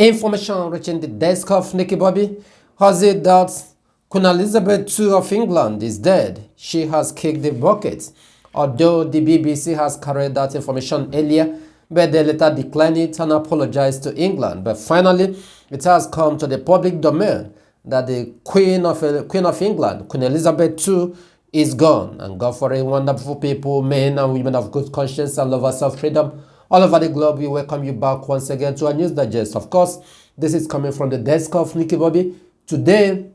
Information reaching the desk of Nikki Bobby has it that Queen Elizabeth II of England is dead. She has kicked the bucket. Although the BBC has carried that information earlier, but they later declined it and apologized to England. But finally, it has come to the public domain that the Queen of England, Queen Elizabeth II, is gone. And God for a wonderful people, men and women of good conscience and lovers of freedom all over the globe. We welcome you back once again to our News Digest. Of course, this is coming from the desk of Nikki Bobby. Today,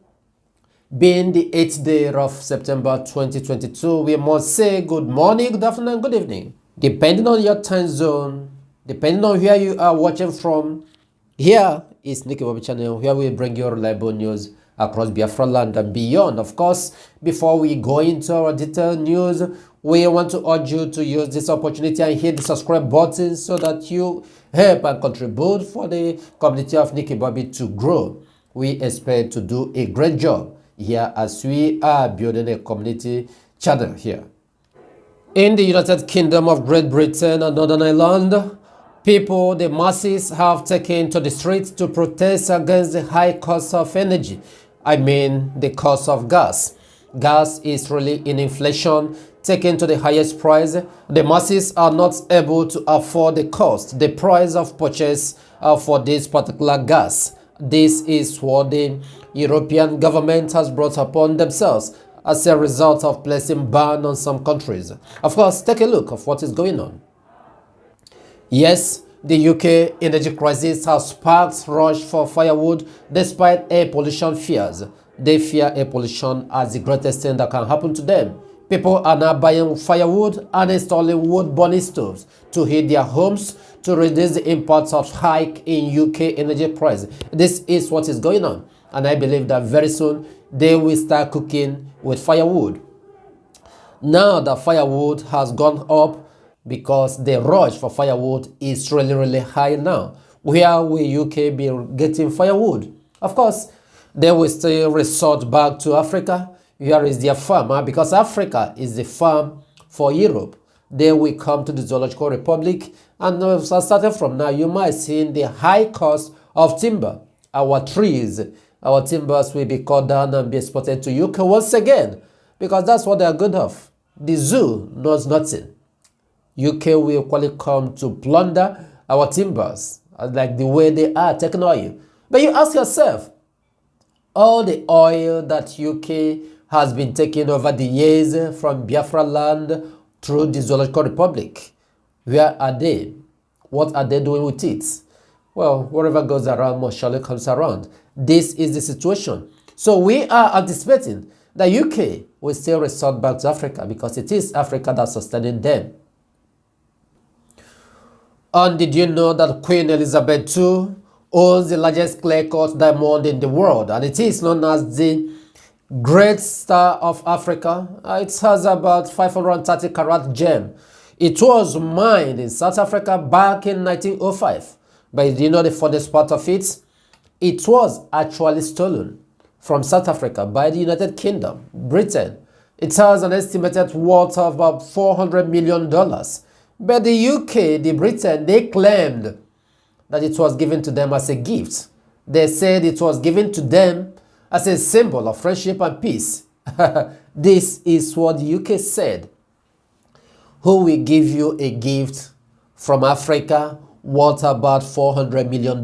being the 8th day of September 2022, we must say good morning, good afternoon, good evening. Depending on your time zone, depending on where you are watching from, here is Nikki Bobby channel, where we bring you reliable news across Biafra land and beyond. Of course, before we go into our detailed news, we want to urge you to use this opportunity and hit the subscribe button so that you help and contribute for the community of Nikki Bobby to grow. We expect to do a great job here as we are building a community channel here. In the United Kingdom of Great Britain and Northern Ireland, people, the masses, have taken to the streets to protest against the high cost of energy. I mean, the cost of gas. Gas is really in inflation, taken to the highest price. The masses are not able to afford the cost, the price of purchase for this particular gas. This is what the European government has brought upon themselves as a result of placing ban on some countries. Of course, take a look of what is going on. Yes, the UK energy crisis has sparked rush for firewood despite air pollution fears. They fear air pollution as the greatest thing that can happen to them. People are now buying firewood and installing wood-burning stoves to heat their homes to reduce the impact of hike in UK energy price. This is what is going on, and I believe that very soon they will start cooking with firewood. Now the firewood has gone up because the rush for firewood is really high now. Where will UK be getting firewood? Of course, they will still resort back to Africa. Here is their farm, because Africa is the farm for Europe. They will come to the Zoological Republic, and starting from now, you might see the high cost of timber. Our trees, our timbers will be cut down and be exported to UK once again, because that's what they are good of. The zoo knows nothing. UK will quite come to plunder our timbers, like the way they are taking oil. But you ask yourself, all the oil that UK has been taken over the years from Biafra land through the Zoological Republic, where are they? What are they doing with it? Well, whatever goes around must surely comes around. This is the situation. So we are anticipating that UK will still resort back to Africa because it is Africa that's sustaining them. And did you know that Queen Elizabeth II owns the largest clear-cut diamond in the world, and it is known as the Great Star of Africa? It has about 530 carat gem. It was mined in South Africa back in 1905. But do you know the funniest part of it? It was actually stolen from South Africa by the United Kingdom, Britain. It has an estimated worth of about $400 million. But the UK, the Britain, they claimed that it was given to them as a gift. They said it was given to them as a symbol of friendship and peace. This is what the UK said. Who will give you a gift from Africa worth about $400 million?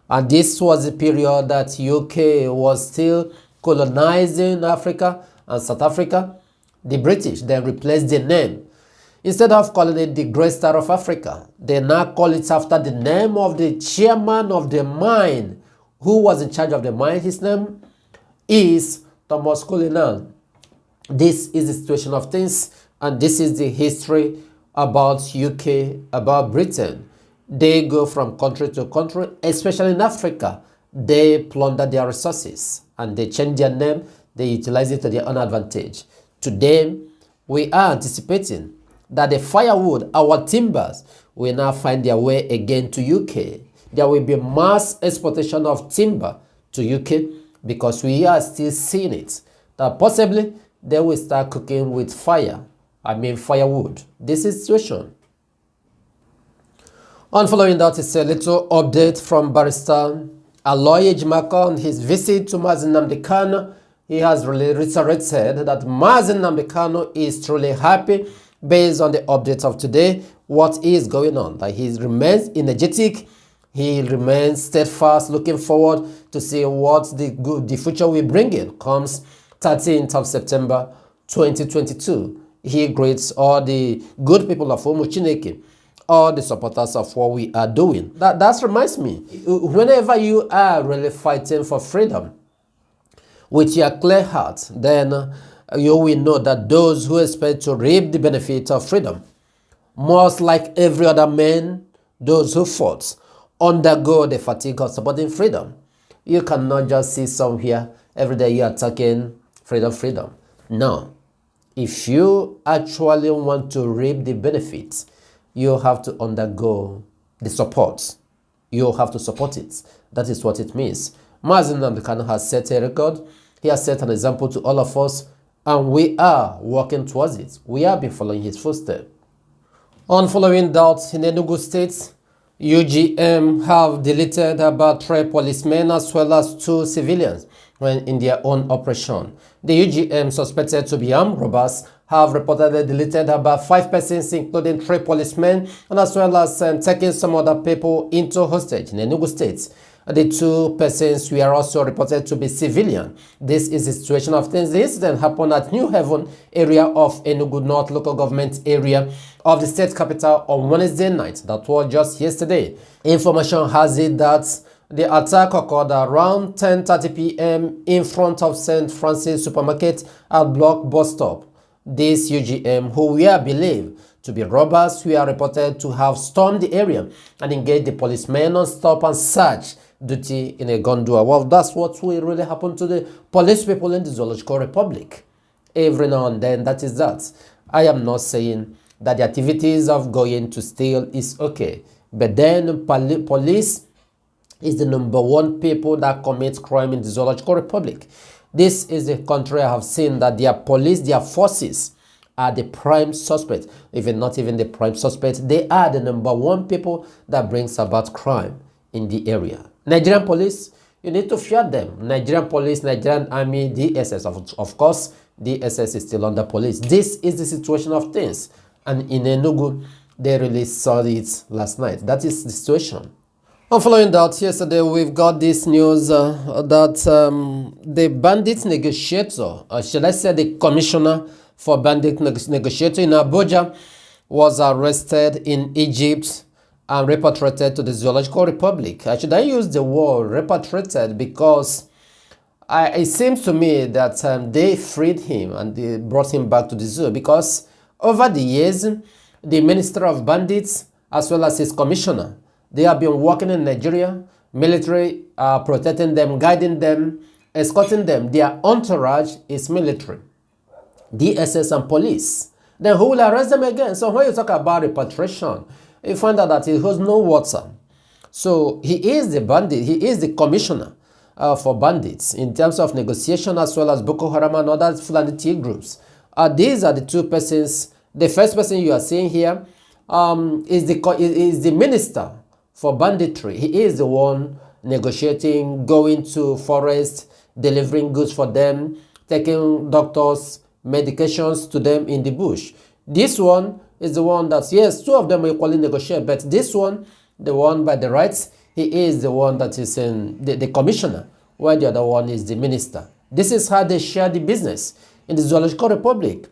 And this was the period that UK was still colonizing Africa and South Africa. The British then replaced the name. Instead of calling it the Great Star of Africa, they now call it after the name of the chairman of the mine. Who was in charge of the mine? His name is Thomas Cullinan. This is the situation of things, and this is the history about UK, about Britain. They go from country to country, especially in Africa. They plunder their resources and they change their name. They utilize it to their own advantage. Today, we are anticipating that the firewood, our timbers, will now find their way again to UK. There will be mass exportation of timber to UK because we are still seeing it. That possibly they will start cooking with firewood. This is the situation. On following that is a little update from Barrister Aloy Ejimaka on his visit to Mazi Nnamdi Kanu. He has really reiterated that Mazi Nnamdi Kanu is truly happy based on the updates of today, what is going on. That he remains energetic, he remains steadfast, looking forward to see what the future will bring in comes 13th of September 2022. He greets all the good people of Omuchineke, all the supporters of what we are doing. That reminds me, whenever you are really fighting for freedom with your clear heart, then you will know that those who expect to reap the benefit of freedom must, like every other man, those who fought, undergo the fatigue of supporting freedom. You cannot just see somewhere every day you are talking freedom. No. If you actually want to reap the benefits, you have to undergo the support. You have to support it. That is what it means. Mazi Nnamdi Kanu has set a record. He has set an example to all of us, and we are working towards it. We have been following his footsteps. On following that, in Enugu State, UGM have deleted about 3 policemen as well as 2 civilians when in their own operation. The UGM, suspected to be armed robbers, have reportedly deleted about 5 persons, including 3 policemen, and as well as taking some other people into hostage in Enugu State. The 2 persons were also reported to be civilian. This is the situation of things. The incident happened at New Haven area of Enugu North local government area of the state capital on Wednesday night. That was just yesterday. Information has it that the attack occurred around 10:30 p.m. in front of St. Francis Supermarket at Block Bus Stop. These UGM, who were believed to be robbers, were reported to have stormed the area and engaged the policemen on stop and search duty in a gondola. Well, that's what will really happen to the police people in the Zoological Republic. Every now and then, that is that. I am not saying that the activities of going to steal is okay, but then police is the #1 people that commit crime in the Zoological Republic. This is the country I have seen that their police, their forces are the prime suspect. Even not even the prime suspect, they are the #1 people that brings about crime in the area. Nigerian police, you need to fear them. Nigerian police, Nigerian army, DSS, of course, DSS is still under police. This is the situation of things. And in Enugu, they really saw it last night. That is the situation. And following that, yesterday we've got this news that the bandit negotiator, should I say the commissioner for bandit negotiator in Abuja, was arrested in Egypt and repatriated to the Zoological Republic. Should I use the word repatriated because it seems to me that they freed him and they brought him back to the zoo, because over the years, the Minister of Bandits as well as his commissioner, they have been working in Nigeria, military protecting them, guiding them, escorting them. Their entourage is military, DSS and police. Then who will arrest them again? So when you talk about repatriation, you find out that he has no water. So he is the bandit, he is the commissioner for bandits in terms of negotiation as well as Boko Haram and other Fulani Tea groups. These are the 2 persons. The first person you are seeing here is the minister for banditry. He is the one negotiating, going to forest, delivering goods for them, taking doctors' medications to them in the bush. This one is the one that, yes, 2 of them equally negotiate, but this one, the one by the rights, he is the one that is in the commissioner, while the other one is the minister. This is how they share the business in the Zoological Republic.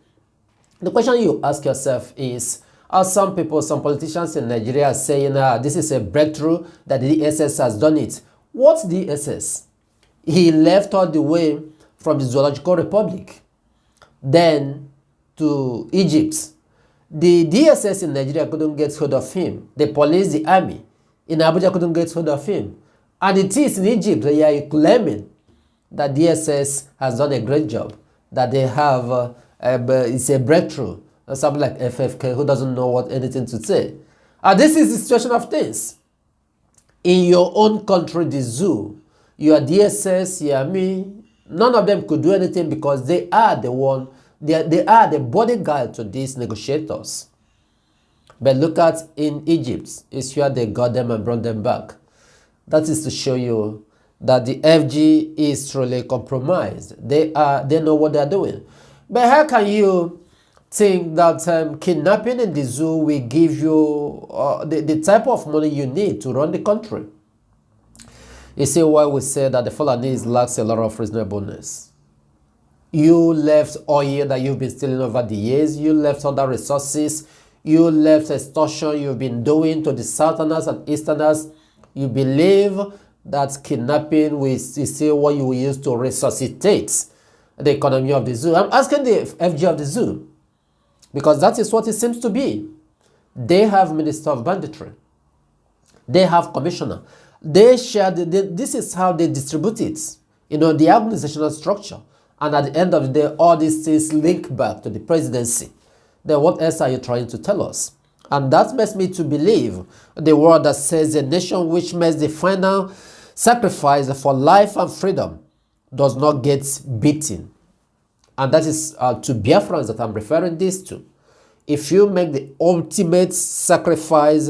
The question you ask yourself is, as some people, some politicians in Nigeria are saying, this is a breakthrough that the DSS has done it. What's DSS? He left all the way from the Zoological Republic, then to Egypt. The DSS in Nigeria couldn't get hold of him. The police, the army in Abuja couldn't get hold of him. And it is in Egypt they are claiming that DSS has done a great job, that they have, it's a breakthrough. Something like FFK who doesn't know anything to say. This is the situation of things. In your own country, the zoo, your DSS, your army, none of them could do anything because they are the one, they are the bodyguard to these negotiators. But look at in Egypt, it's where they got them and brought them back. That is to show you that the FG is truly compromised. They know what they're doing. But how can you think that kidnapping in the zoo will give you the type of money you need to run the country? You see why we say that the Fulanese lacks a lot of reasonableness. You left oil that you've been stealing over the years. You left other resources. You left extortion you've been doing to the Southerners and Easterners. You believe that kidnapping is still what you will use to resuscitate the economy of the zoo. I'm asking the FG of the zoo, because that is what it seems to be. They have Minister of Banditry. They have Commissioner. They share, this is how they distribute it. You know, the organizational structure. And at the end of the day, all these things link back to the presidency. Then what else are you trying to tell us? And that makes me to believe the word that says a nation which makes the final sacrifice for life and freedom does not get beaten. And that is to Biafrans that I'm referring this to. If you make the ultimate sacrifice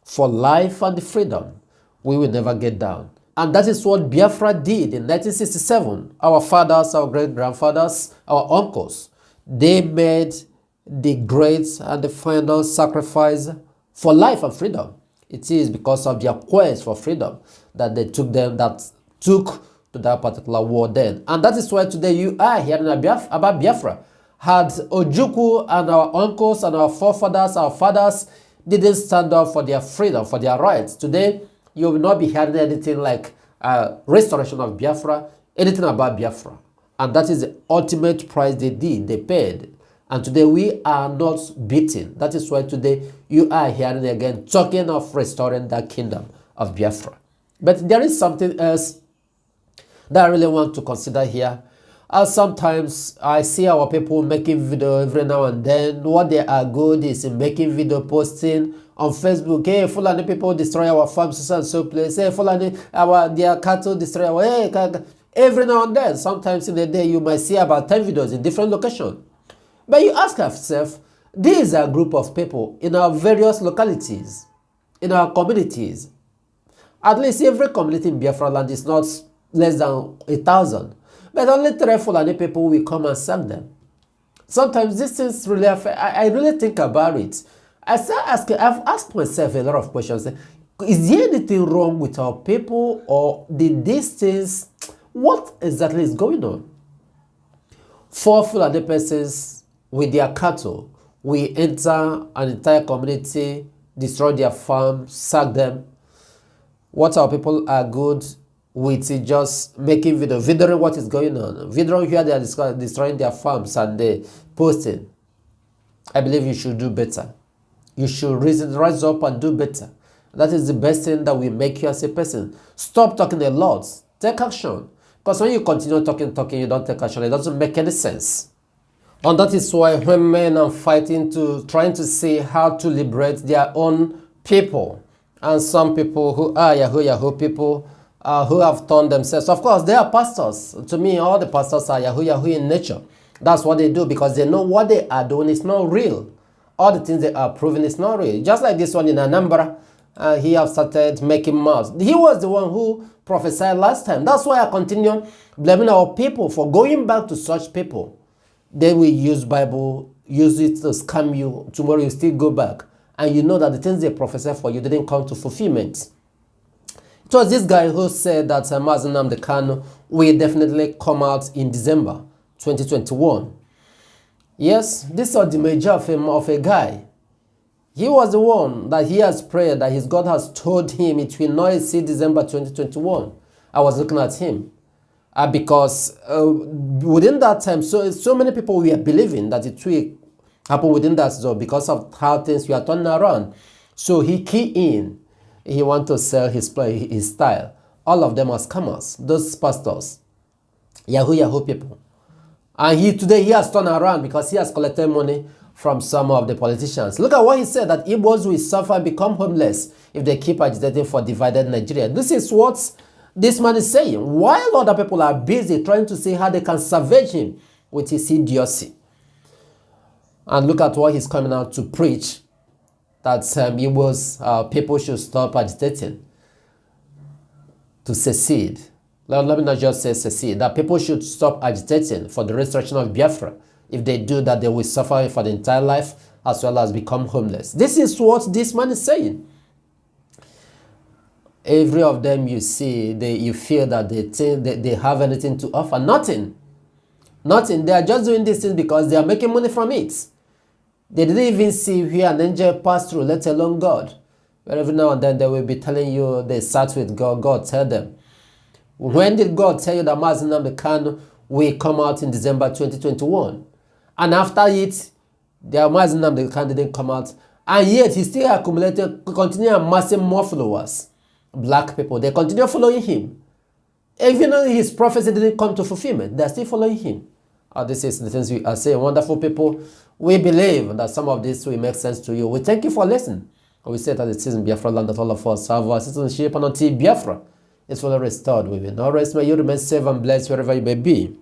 for life and the freedom, we will never get down. And that is what Biafra did in 1967. Our fathers, our great-grandfathers, our uncles, they made the great and the final sacrifice for life and freedom. It is because of their quest for freedom that they took to that particular war then. And that is why today you are hearing about Biafra. Had Ojukwu and our uncles and our forefathers, our fathers didn't stand up for their freedom, for their rights, today you will not be hearing anything like restoration of Biafra, anything about Biafra. And that is the ultimate price they did, they paid. And today we are not beaten. That is why today you are hearing again talking of restoring that kingdom of Biafra. But there is something else that I really want to consider here. Sometimes I see our people making video every now and then. What they are good is in making video, posting on Facebook. Hey, Fulani people destroy our farms and so place. Hey, Fulani, their cattle destroy our... Hey, every now and then, sometimes in a day, you might see about 10 videos in different locations. But you ask yourself, these are a group of people in our various localities, in our communities. At least every community in Biafra land is not less than 1,000. But only 3 Fulani people will come and sack them. Sometimes this is really, I really think about it. I've asked myself a lot of questions. Is there anything wrong with our people, or did these things, what exactly is going on? 4 Fulani persons with their cattle will enter an entire community, destroy their farm, sack them. What our people are good with is just making videoing what is going on. Videoing here they are destroying their farms and they posting. I believe you should do better. You should rise up and do better. That is the best thing that will make you as a person. Stop talking a lot. Take action. Because when you continue talking, you don't take action. It doesn't make any sense. And that is why when men are fighting trying to see how to liberate their own people, and some people who are Yahoo people, who have turned themselves. Of course, they are pastors. To me, all the pastors are Yahoo in nature. That's what they do, because they know what they are doing is not real. All the things they are proving is not real. Just like this one in Anambra, he have started making mouths. He was the one who prophesied last time. That's why I continue blaming our people for going back to such people. They will use Bible, use it to scam you. Tomorrow you still go back. And you know that the things they prophesied for you didn't come to fulfillment. It was this guy who said that Mazi Nnamdi Kanu will definitely come out in December 2021. Yes, this was the major of a guy. He was the one that he has prayed, that his God has told him it will not exceed December 2021. I was looking at him. Because within that time, so many people were believing that it will happen within that zone because of how things were turning around. So he keyed in. He want to sell his style. All of them are scammers. Those pastors, Yahoo people. And today he has turned around because he has collected money from some of the politicians. Look at what he said, that Igbos will suffer and become homeless if they keep agitating for divided Nigeria. This is what this man is saying. While other people are busy trying to see how they can salvage him with his idiocy. And look at what he's coming out to preach. that people should stop agitating to secede. Let me not just say secede, that people should stop agitating for the restoration of Biafra. If they do that, they will suffer for the entire life as well as become homeless. This is what this man is saying. Every of them you see, you feel that they think that they have anything to offer. Nothing. Nothing. They are just doing this thing because they are making money from it. They didn't even see where an angel passed through, let alone God. But every now and then they will be telling you they sat with God. God tell them. When did God tell you that Mazi Nnamdi Kanu will come out in December 2021? And after it, the Mazi Nnamdi Kanu didn't come out. And yet he still accumulated, continue amassing more followers. Black people, they continue following him. Even though his prophecy didn't come to fulfillment, they're still following him. This is the things we are saying. Wonderful people, we believe that some of this will make sense to you. We thank you for listening. We say that it is in Biafra land that all of us have our citizenship, and until Biafra is fully restored, we will not rest. May you remain safe and blessed wherever you may be.